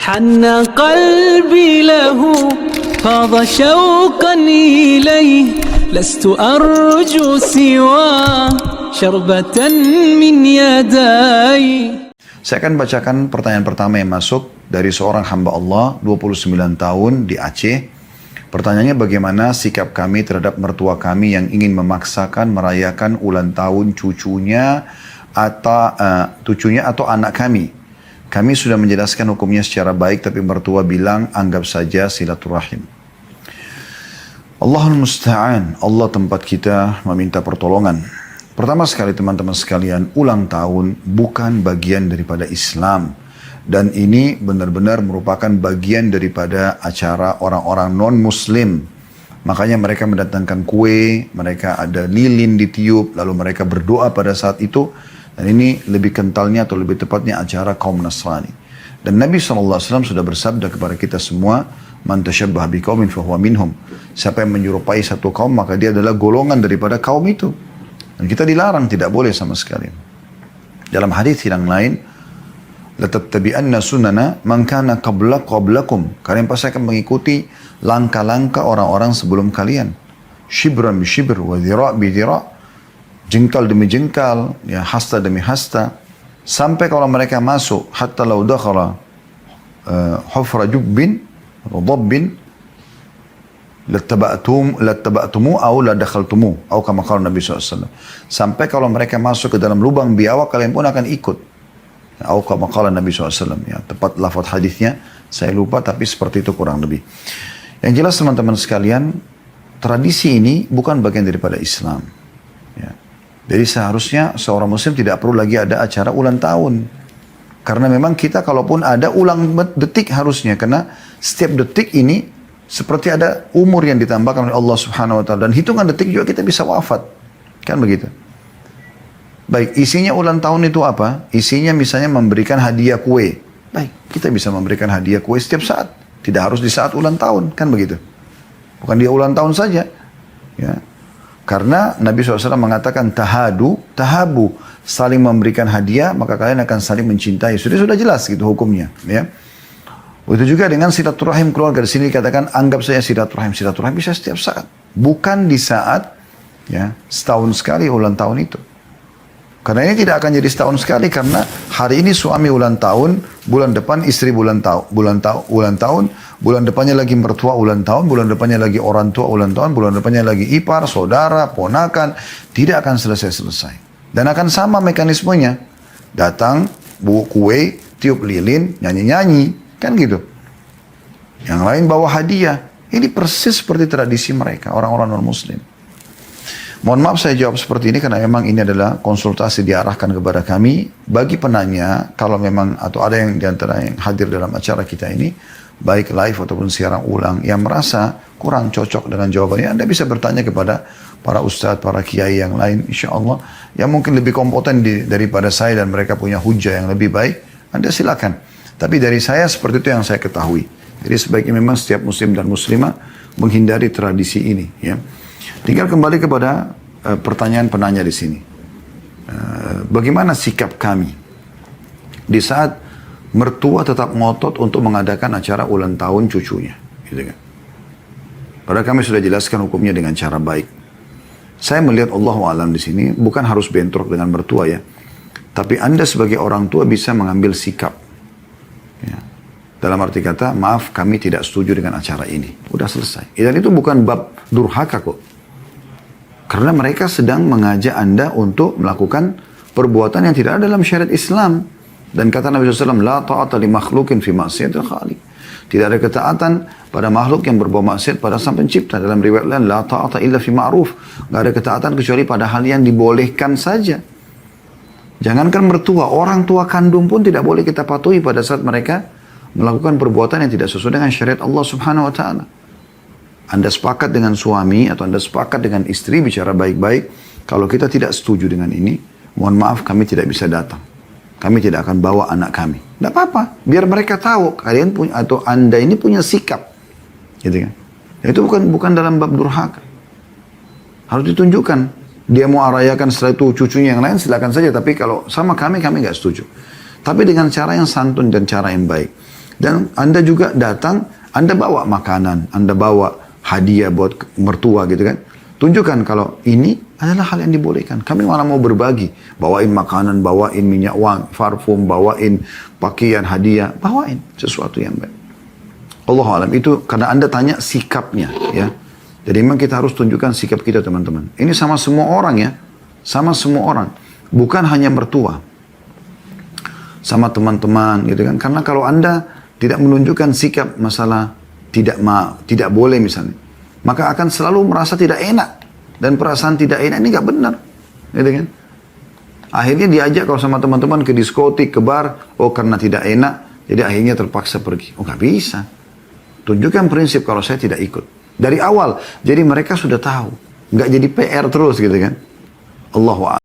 حن قلبي له فاض شوقا إليه لست أرجو سوى شربة من يدي. Saya akan bacakan pertanyaan pertama yang masuk dari seorang hamba Allah 29 tahun di Aceh. Pertanyaannya, bagaimana sikap kami terhadap mertua kami yang ingin memaksakan merayakan ulang tahun cucunya atau anak kami. Kami sudah menjelaskan hukumnya secara baik, tapi mertua bilang anggap saja silaturahim. Allahul Musta'an, Allah tempat kita meminta pertolongan. Pertama sekali teman-teman sekalian, ulang tahun bukan bagian daripada Islam. Dan ini benar-benar merupakan bagian daripada acara orang-orang non-muslim. Makanya mereka mendatangkan kue, mereka ada lilin ditiup, lalu mereka berdoa pada saat itu. Dan ini lebih kentalnya atau lebih tepatnya acara kaum Nasrani. Dan Nabi SAW sudah bersabda kepada kita semua, Man tashabbaha biqaumin fahuwa minhum. Siapa yang menyerupai satu kaum, maka dia adalah golongan daripada kaum itu. Dan kita dilarang, tidak boleh sama sekali. Dalam hadis yang lain, latattabi'anna sunana man kana qablakum. Kalian pasti akan mengikuti langkah-langkah orang-orang sebelum kalian. Shibran bi shibr wa dhira' bi dhira'. Jengkal demi jengkal, ya, hasta demi hasta. Sampai kalau mereka masuk, hatta law dakhala hufra jubbin atau dabbin lattaba'tumu aw la dakhaltumu aw kama qala Nabi SAW. Sampai kalau mereka masuk ke dalam lubang biawak, kalian pun akan ikut. Aw kama qala Nabi SAW. Ya, tepat lafaz hadisnya saya lupa, tapi seperti itu kurang lebih. Yang jelas teman-teman sekalian, tradisi ini bukan bagian daripada Islam. Ya. Jadi seharusnya seorang muslim tidak perlu lagi ada acara ulang tahun. Karena memang kita kalaupun ada ulang detik harusnya. Karena setiap detik ini seperti ada umur yang ditambahkan oleh Allah Subhanahu Wa Taala. Dan hitungan detik juga kita bisa wafat. Kan begitu. Baik, isinya ulang tahun itu apa? Isinya misalnya memberikan hadiah kue. Baik, kita bisa memberikan hadiah kue setiap saat. Tidak harus di saat ulang tahun. Kan begitu. Bukan dia ulang tahun saja. Ya. Karena Nabi SAW mengatakan tahabu, saling memberikan hadiah, maka kalian akan saling mencintai. Sudah jelas gitu hukumnya. Ya. Begitu juga dengan silaturahim keluarga. Di sini dikatakan anggap saya silaturahim bisa setiap saat. Bukan di saat ya setahun sekali ulang tahun itu. Karena ini tidak akan jadi setahun sekali, karena hari ini suami ulang tahun, bulan depan istri ulang tahun, bulan depannya lagi mertua ulang tahun, bulan depannya lagi orang tua ulang tahun, bulan depannya lagi ipar, saudara, ponakan, tidak akan selesai-selesai. Dan akan sama mekanismenya. Datang, bawa kue, tiup lilin, nyanyi-nyanyi, kan gitu. Yang lain bawa hadiah. Ini persis seperti tradisi mereka, orang-orang non-muslim. Mohon maaf saya jawab seperti ini karena memang ini adalah konsultasi diarahkan kepada kami. Bagi penanya, kalau memang atau ada yang diantara yang hadir dalam acara kita ini, baik live ataupun siaran ulang, yang merasa kurang cocok dengan jawabannya, Anda bisa bertanya kepada para ustadz, para kiai yang lain, insya Allah, yang mungkin lebih kompeten daripada saya dan mereka punya hujah yang lebih baik, Anda silakan. Tapi dari saya seperti itu yang saya ketahui. Jadi sebaiknya memang setiap muslim dan muslimah menghindari tradisi ini. Ya. Tinggal kembali kepada pertanyaan penanya di sini. Bagaimana sikap kami di saat mertua tetap ngotot untuk mengadakan acara ulang tahun cucunya, gitu kan? Padahal kami sudah jelaskan hukumnya dengan cara baik. Saya melihat Allahu a'lam di sini bukan harus bentrok dengan mertua ya, tapi Anda sebagai orang tua bisa mengambil sikap. Ya. Dalam arti kata, maaf kami tidak setuju dengan acara ini. Udah selesai. Dan itu bukan bab durhaka kok. Karena mereka sedang mengajak Anda untuk melakukan perbuatan yang tidak ada dalam syariat Islam. Dan kata Nabi SAW, La ta'ata li makhlukin fi maksiatil khaliq. Tidak ada ketaatan pada makhluk yang berbuat maksiat pada sang pencipta. Dalam riwayat lain, La ta'ata illa fi ma'ruf. Tidak ada ketaatan kecuali pada hal yang dibolehkan saja. Jangankan mertua, orang tua kandung pun tidak boleh kita patuhi pada saat mereka melakukan perbuatan yang tidak sesuai dengan syariat Allah Subhanahu Wa Taala. Anda sepakat dengan suami atau Anda sepakat dengan istri bicara baik-baik. Kalau kita tidak setuju dengan ini, mohon maaf kami tidak bisa datang. Kami tidak akan bawa anak kami. Tidak apa-apa. Biar mereka tahu kalian punya atau Anda ini punya sikap. Gitu kan. Itu bukan dalam bab durhaka. Harus ditunjukkan. Dia mau arayakan setelah itu cucunya yang lain silakan saja. Tapi kalau sama kami nggak setuju. Tapi dengan cara yang santun dan cara yang baik. Dan Anda juga datang, Anda bawa makanan, Anda bawa hadiah buat mertua gitu kan. Tunjukkan kalau ini adalah hal yang dibolehkan. Kami malah mau berbagi. Bawain makanan, bawain minyak wangi, parfum, bawain pakaian, hadiah. Bawain sesuatu yang baik. Allah alam itu karena Anda tanya sikapnya ya. Jadi memang kita harus tunjukkan sikap kita teman-teman. Ini sama semua orang ya. Sama semua orang. Bukan hanya mertua. Sama teman-teman gitu kan. Karena kalau Anda tidak menunjukkan sikap masalah tidak boleh misalnya, maka akan selalu merasa tidak enak. Dan perasaan tidak enak ini nggak benar. Gitu kan? Akhirnya diajak kalau sama teman-teman ke diskotik, ke bar. Oh karena tidak enak, jadi akhirnya terpaksa pergi. Oh nggak bisa. Tunjukkan prinsip kalau saya tidak ikut. Dari awal. Jadi mereka sudah tahu. Nggak jadi PR terus gitu kan. Allahu a'lam.